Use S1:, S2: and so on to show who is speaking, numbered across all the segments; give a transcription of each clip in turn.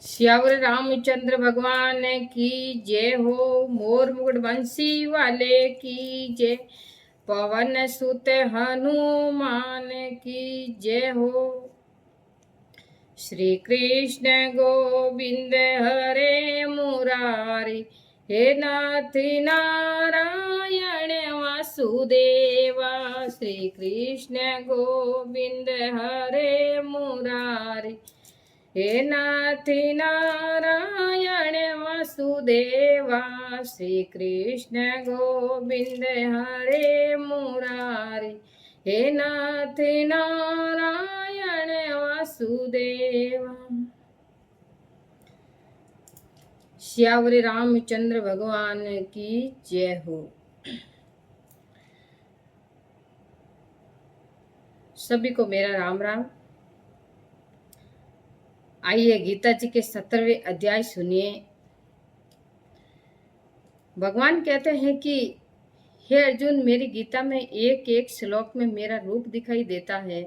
S1: श्यावर रामचंद्र भगवान की जय हो। मोर मुकुट बंसी वाले की जय। पवन सुत हनुमान की जय हो। श्री कृष्ण गोविंद हरे मुरारी। हे नाथ नारायण वासुदेवा। श्री कृष्ण गोविंद हरे मुरारी। हे नाथ नारायण वासुदेवा। श्री कृष्ण गोविंद हरे मुरारी। हे नाथ नारायण वासुदेवा। श्यावरी रामचंद्र भगवान की जय हो। सभी को मेरा राम राम। आइए गीता जी के 17वें अध्याय सुनिए। भगवान कहते हैं कि हे अर्जुन, मेरी गीता में एक एक श्लोक में मेरा रूप दिखाई देता है।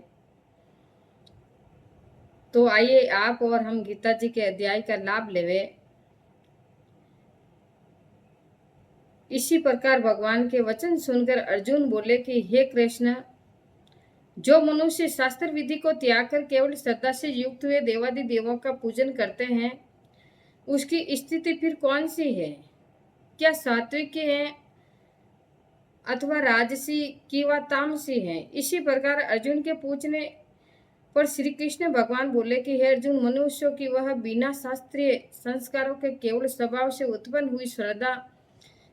S1: तो आइए आप और हम गीता जी के अध्याय का लाभ लेवे। इसी प्रकार भगवान के वचन सुनकर अर्जुन बोले कि हे कृष्ण, जो मनुष्य शास्त्र विधि को त्याग कर केवल श्रद्धा से युक्त हुए देवादि देवों का पूजन करते हैं, उसकी स्थिति फिर कौन सी है? क्या सात्विक है अथवा राजसी की व तामसी है? इसी प्रकार अर्जुन के पूछने पर श्री कृष्ण भगवान बोले कि हे अर्जुन, मनुष्यों की वह बिना शास्त्रीय संस्कारों के केवल स्वभाव से उत्पन्न हुई श्रद्धा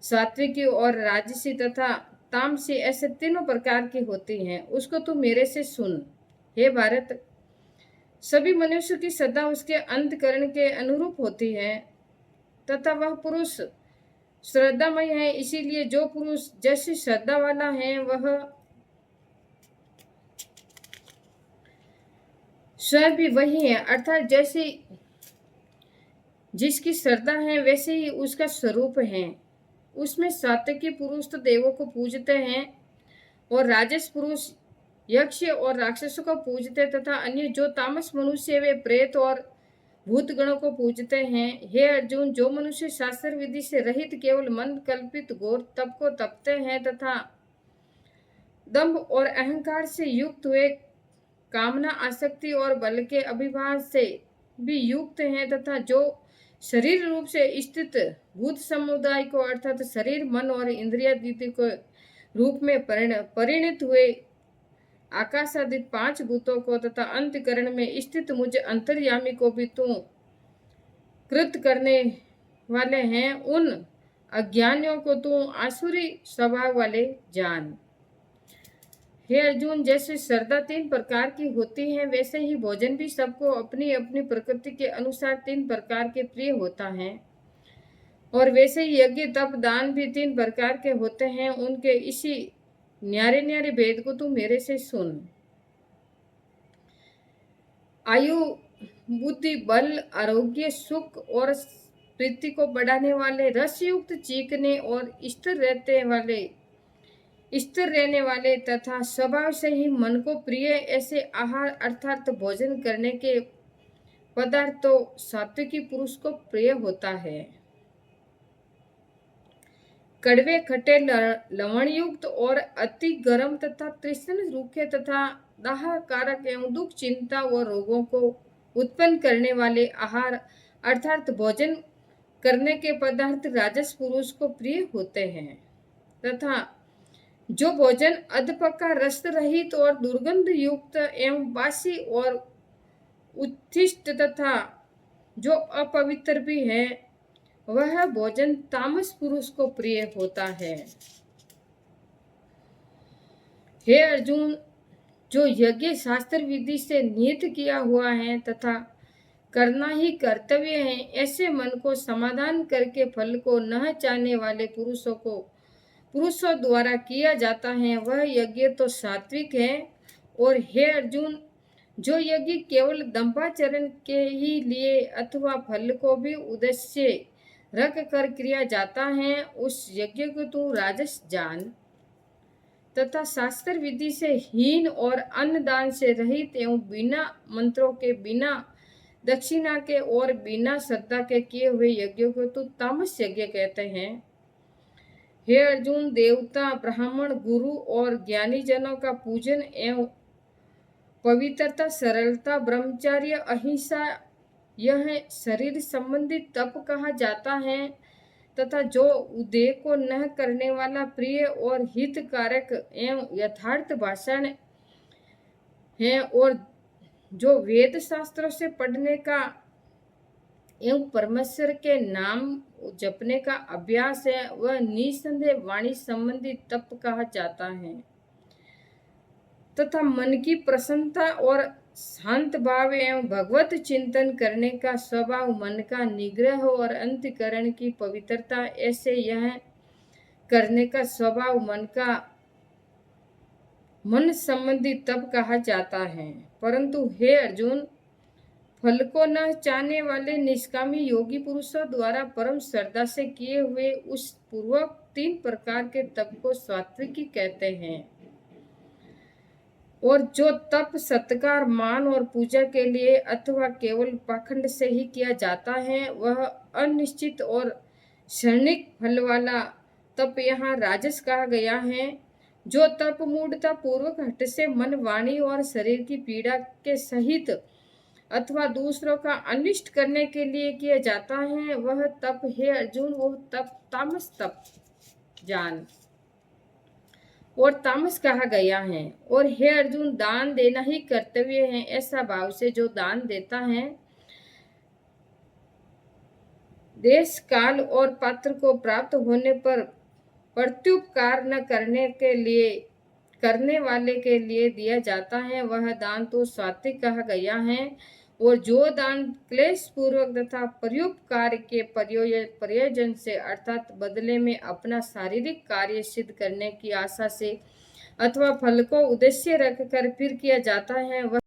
S1: सात्विकी और राजसी तथा तामसी ऐसे तीनों प्रकार की होती हैं। उसको तू मेरे से सुन। हे भारत, सभी मनुष्यों की श्रद्धा उसके अंतकरण के अनुरूप होती है तथा वह पुरुष श्रद्धामय है। इसीलिए जो पुरुष जैसी श्रद्धा वाला है वह स्वयं भी वही है, अर्थात जैसी जिसकी श्रद्धा है वैसे ही उसका स्वरूप है। उसमें सात्विकी पुरुष तो देवों को पूजते हैं और राजस पुरुष यक्ष और राक्षसों को पूजते तथा अन्य जो तामस मनुष्य वे प्रेत और भूत गणों को पूजते हैं। हे अर्जुन, जो मनुष्य शास्त्र विधि से रहित केवल मन कल्पित घोर तप को तपते हैं तथा दंभ और अहंकार से युक्त हुए कामना आसक्ति और बल के अभिभास से भी युक्त हैं तथा जो शरीर रूप से स्थित भूत समुदाय को अर्थात शरीर मन और इंद्रियादि को रूप में परिणत हुए आकाशादित 5 भूतों को तथा अंतकरण में स्थित मुझ अंतर्यामी को भी तू कृत करने वाले हैं, उन अज्ञानियों को तू आसुरी स्वभाव वाले जान। हे अर्जुन, जैसे श्रद्धा 3 प्रकार की होती है वैसे ही भोजन भी सबको अपनी अपनी प्रकृति के अनुसार 3 प्रकार के प्रिय होता है और वैसे ही यज्ञ तप दान भी 3 प्रकार के होते हैं। उनके इसी न्यारे न्यारे भेद को तू मेरे से सुन। आयु बुद्धि बल आरोग्य सुख और प्रीति को बढ़ाने वाले रसयुक्त चीखने और स्थिर रहने वाले तथा स्वभाव से ही मन को प्रिय ऐसे आहार अर्थात भोजन करने के पदार्थ तो सात्विकी पुरुष को प्रिय होता है। कड़वे खट्टे लवण युक्त और अति गर्म तथा तृष्ण रूखे तथा दाहकारक एवं दुख चिंता व रोगों को उत्पन्न करने वाले आहार अर्थात भोजन करने के पदार्थ राजस पुरुष को प्रिय होते हैं तथा जो भोजन अधपका रस रहित और दुर्गंध युक्त एवं बासी और उत्थिष्ट तथा जो अपवित्र भी है वह भोजन तामस पुरुष को प्रिय होता है। हे अर्जुन, जो यज्ञ शास्त्र विधि से नियत किया हुआ है तथा करना ही कर्तव्य है, ऐसे मन को समाधान करके फल को न चाहने वाले पुरुषों द्वारा किया जाता है, वह यज्ञ तो सात्विक है। और हे अर्जुन, जो यज्ञ केवल दंभाचरण के ही लिए अथवा फल को भी उद्देश्य रख कर किया जाता है, उस यज्ञ को तू राजस जान तथा शास्त्र विधि से हीन और अन्नदान से रहित एवं बिना मंत्रों के बिना दक्षिणा के और बिना श्रद्धा के किए हुए यज्ञों को तो तामस यज्ञ कहते हैं। हे अर्जुन, देवता, ब्राह्मण, गुरु और ज्ञानी जनों का पूजन एवं पवित्रता, सरलता, ब्रह्मचर्य, अहिंसा, यह शरीर संबंधी तप कहा जाता है तथा जो उदय को न करने वाला प्रिय और हितकारक एवं यथार्थ भाषण है और जो वेद शास्त्रों से पढ़ने का एवं परमेश्वर के नाम जपने का अभ्यास है, वह निसंदेह वाणी संबंधी तप कहा जाता है तथा मन की प्रसन्नता और शांत भाव एवं भगवत चिंतन करने का स्वभाव, मन का निग्रह और अंतःकरण की पवित्रता, ऐसे यह करने का स्वभाव मन संबंधी तप कहा जाता है। परंतु हे अर्जुन, फल को न चाहने वाले निष्कामी योगी पुरुषों द्वारा परम श्रद्धा से किए हुए उस पूर्वक 3 प्रकार के तप को सात्विकी कहते हैं। और जो तप सत्कार, मान और पूजा के लिए अथवा केवल पाखंड से ही किया जाता है, वह अनिश्चित और क्षणिक फल वाला तप यहाँ राजस कहा गया है। जो तप मूढ़ता पूर्वक हट से मन, वाणी और शरीर की पीड़ा के सहित अथवा दूसरों का अनिष्ट करने के लिए किया जाता है, वह तप, हे अर्जुन, वह तप तामस तप जान और तामस कहा गया है। और हे अर्जुन, दान देना ही कर्तव्य है, ऐसा भाव से जो दान देता है, देश, काल और पात्र को प्राप्त होने पर प्रत्युपकार न करने वाले के लिए दिया जाता है, वह दान तो सात्विक कहा गया है। और जो दान क्लेश पूर्वक तथा परोपकार के प्रयोजन से अर्थात बदले में अपना शारीरिक कार्य सिद्ध करने की आशा से अथवा फल को उद्देश्य रखकर फिर किया जाता है, वह